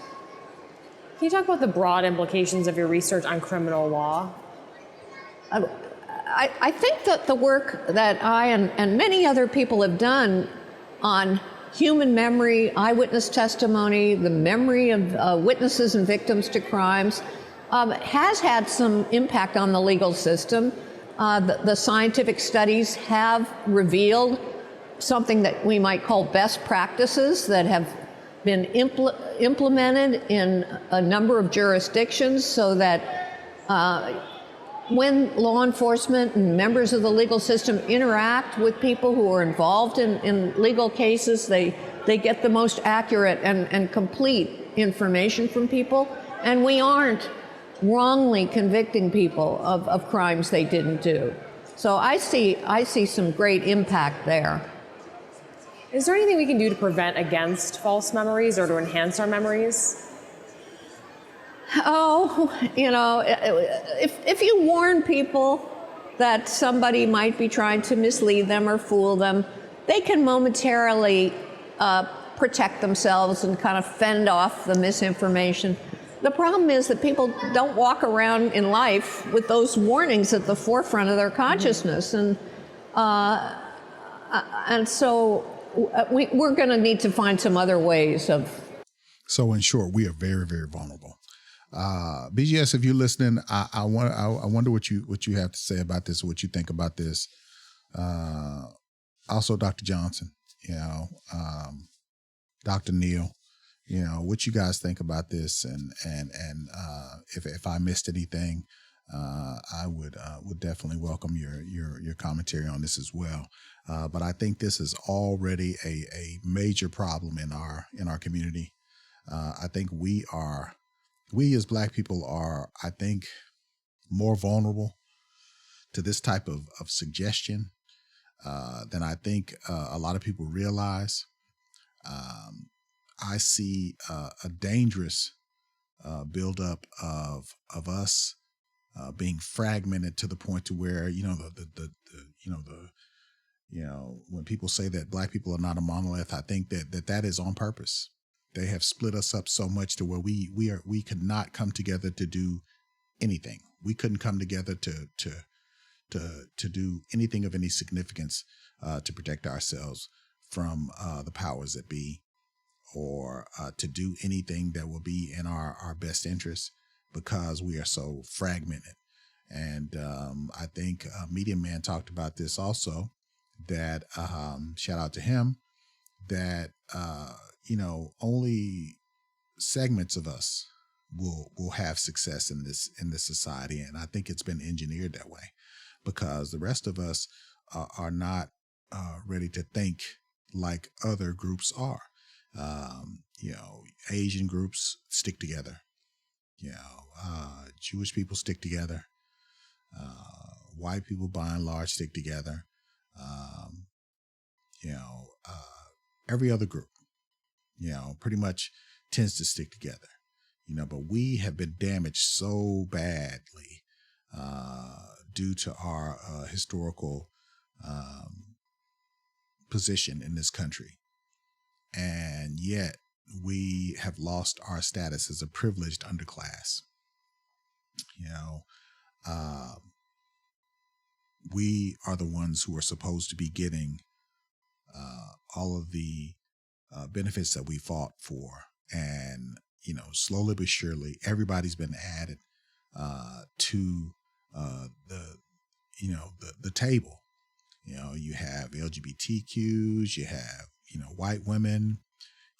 Can you talk about the broad implications of your research on criminal law? I think that the work that I and many other people have done on human memory, eyewitness testimony, the memory of witnesses and victims to crimes, has had some impact on the legal system. The scientific studies have revealed something that we might call best practices that have been implemented in a number of jurisdictions, so that when law enforcement and members of the legal system interact with people who are involved in legal cases, they get the most accurate and complete information from people, and we aren't wrongly convicting people of crimes they didn't do. So I see some great impact there. Is there anything we can do to prevent against false memories or to enhance our memories? Oh, you know, if you warn people that somebody might be trying to mislead them or fool them, they can momentarily protect themselves and kind of fend off the misinformation. The problem is that people don't walk around in life with those warnings at the forefront of their consciousness, and so we're going to need to find some other ways of. So, in short, we are very, very vulnerable. BGS, if you're listening, I wonder what you have to say about this, what you think about this. Also, Dr. Johnson, Dr. Neal. What you guys think about this, and if I missed anything, I would definitely welcome your commentary on this as well. But I think this is already a major problem in our community. I think we as Black people are, I think, more vulnerable to this type of suggestion than I think a lot of people realize. I see a dangerous buildup of us being fragmented to the point to where when people say that Black people are not a monolith, I think that is on purpose. They have split us up so much to where we could not come together to do anything. We couldn't come together to do anything of any significance to protect ourselves from the powers that be, or to do anything that will be in our best interest, because we are so fragmented. And I think Medium Man talked about this also, that shout out to him, that only segments of us will have success in this society. And I think it's been engineered that way, because the rest of us are not ready to think like other groups are. Asian groups stick together. Jewish people stick together. White people, by and large, stick together. Every other group, pretty much tends to stick together. but we have been damaged so badly due to our historical position in this country. And yet we have lost our status as a privileged underclass. We are the ones who are supposed to be getting all of the benefits that we fought for. And, slowly but surely, everybody's been added to the table. You have LGBTQs, you have, white women,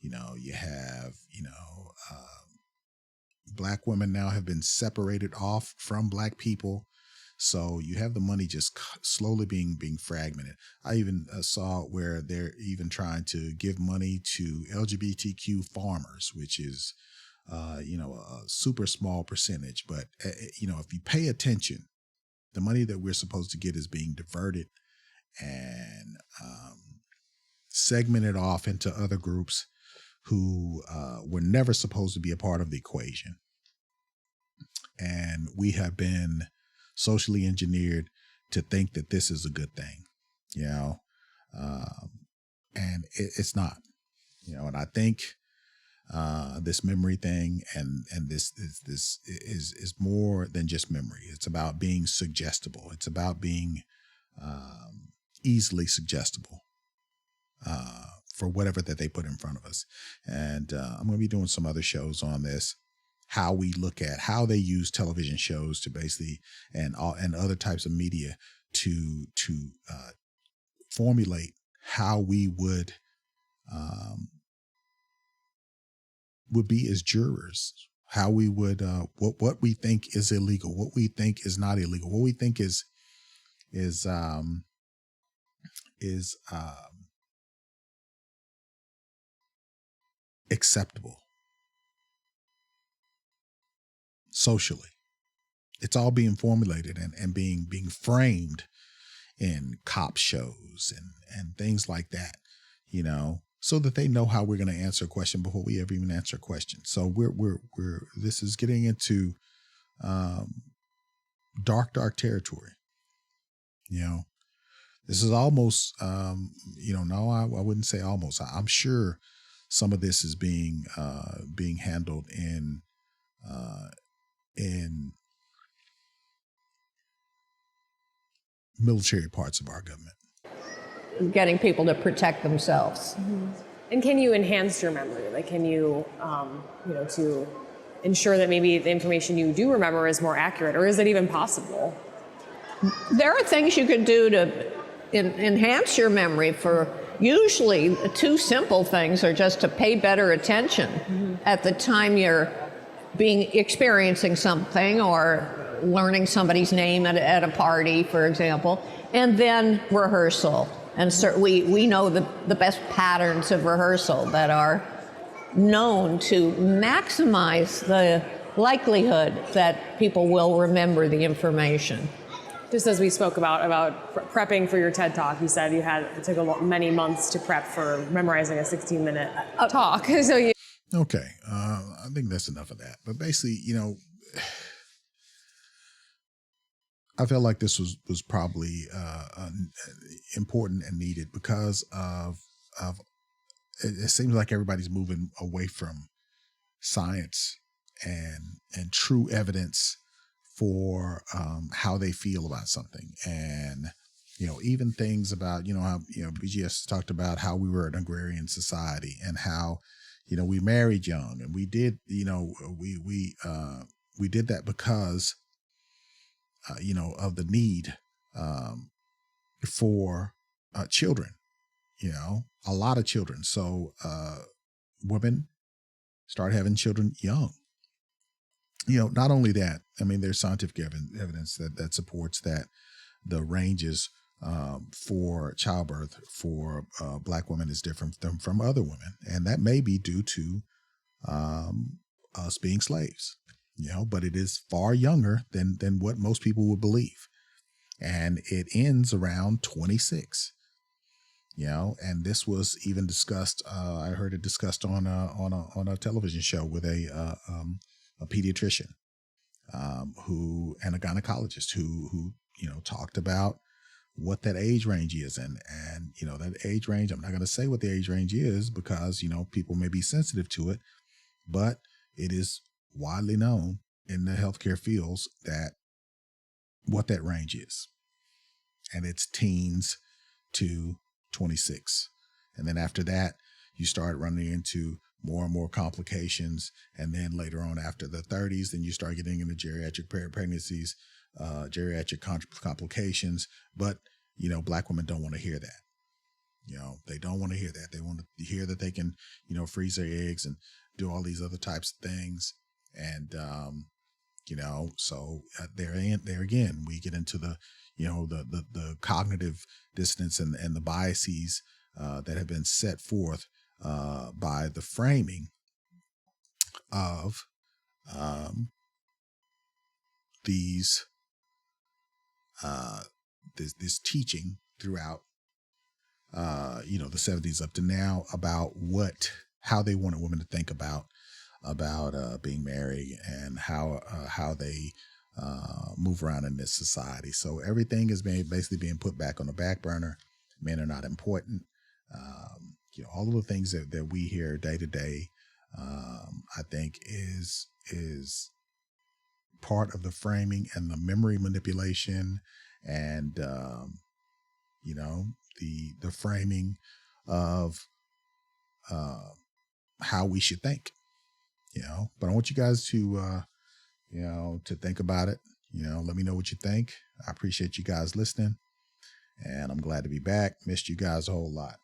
you have, Black women now have been separated off from Black people. So you have the money just slowly being fragmented. I even saw where they're even trying to give money to LGBTQ farmers, which is, a super small percentage. But, if you pay attention, the money that we're supposed to get is being diverted and segmented off into other groups who were never supposed to be a part of the equation. And we have been socially engineered to think that this is a good thing, and it's not, and I think this memory thing and this is more than just memory. It's about being suggestible. It's about being easily suggestible for whatever that they put in front of us. And I'm going to be doing some other shows on this, how we look at how they use television shows to basically and other types of media to formulate how we would be as jurors, how we would what we think is illegal, what we think is not illegal, what we think is acceptable socially. It's all being formulated and being framed in cop shows and things like that, so that they know how we're going to answer a question before we ever even answer a question. So this is getting into dark territory. This is almost, no, I wouldn't say almost. I'm sure some of this is being handled in military parts of our government. Getting people to protect themselves. Mm-hmm. And can you enhance your memory? Like, can you, to ensure that maybe the information you do remember is more accurate, or is it even possible? There are things you can do to enhance your memory. For usually, two simple things are just to pay better attention at the time you're experiencing something or learning somebody's name at a party, for example, and then rehearsal. And so we know the best patterns of rehearsal that are known to maximize the likelihood that people will remember the information. Just as we spoke about prepping for your TED Talk, you said it took many months to prep for memorizing a 16-minute talk. So Okay, I think that's enough of that. But basically, I felt like this was probably important and needed because of it seems like everybody's moving away from science and true evidence for how they feel about something. And even things about how BGS talked about how we were an agrarian society and how we married young, and we did we did that because of the need for children, a lot of children. So women start having children young. Not only that, I mean, there's scientific evidence that supports that the ranges for childbirth for Black women is different from other women. And that may be due to us being slaves. But it is far younger than what most people would believe. And it ends around 26, and this was even discussed. I heard it discussed on a television show with a a pediatrician, and a gynecologist who talked about what that age range is. And that age range, I'm not going to say what the age range is because, people may be sensitive to it, but it is widely known in the healthcare fields that what that range is. And it's teens to 26. And then after that, you start running into more and more complications. And then later on after the 30s, then you start getting into geriatric pregnancies, geriatric complications. But, Black women don't want to hear that. They don't want to hear that. They want to hear that they can, freeze their eggs and do all these other types of things. And, so there again, we get into the, the cognitive dissonance and the biases that have been set forth by the framing of these this teaching throughout the 70s up to now about how they wanted women to think about being married and how they move around in this society. So everything is basically being put back on the back burner. Men are not important. All of the things that we hear day to day, I think is part of the framing and the memory manipulation and, the framing of how we should think, but I want you guys to, to think about it. Let me know what you think. I appreciate you guys listening, and I'm glad to be back. Missed you guys a whole lot.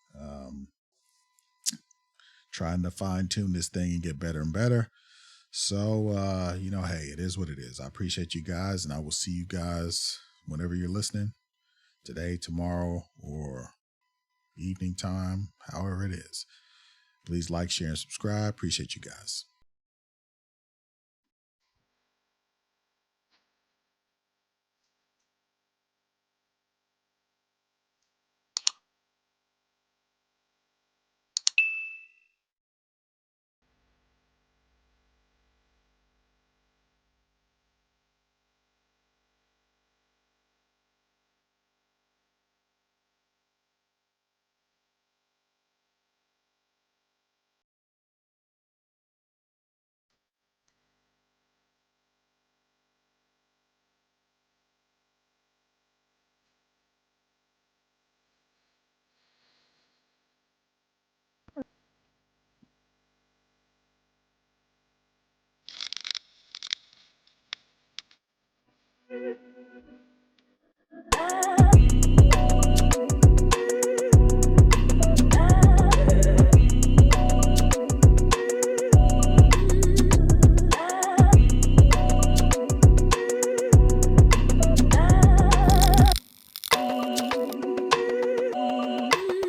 Trying to fine tune this thing and get better and better. So, hey, it is what it is. I appreciate you guys, and I will see you guys whenever you're listening, today, tomorrow, or evening time, however it is. Please like, share, and subscribe. Appreciate you guys.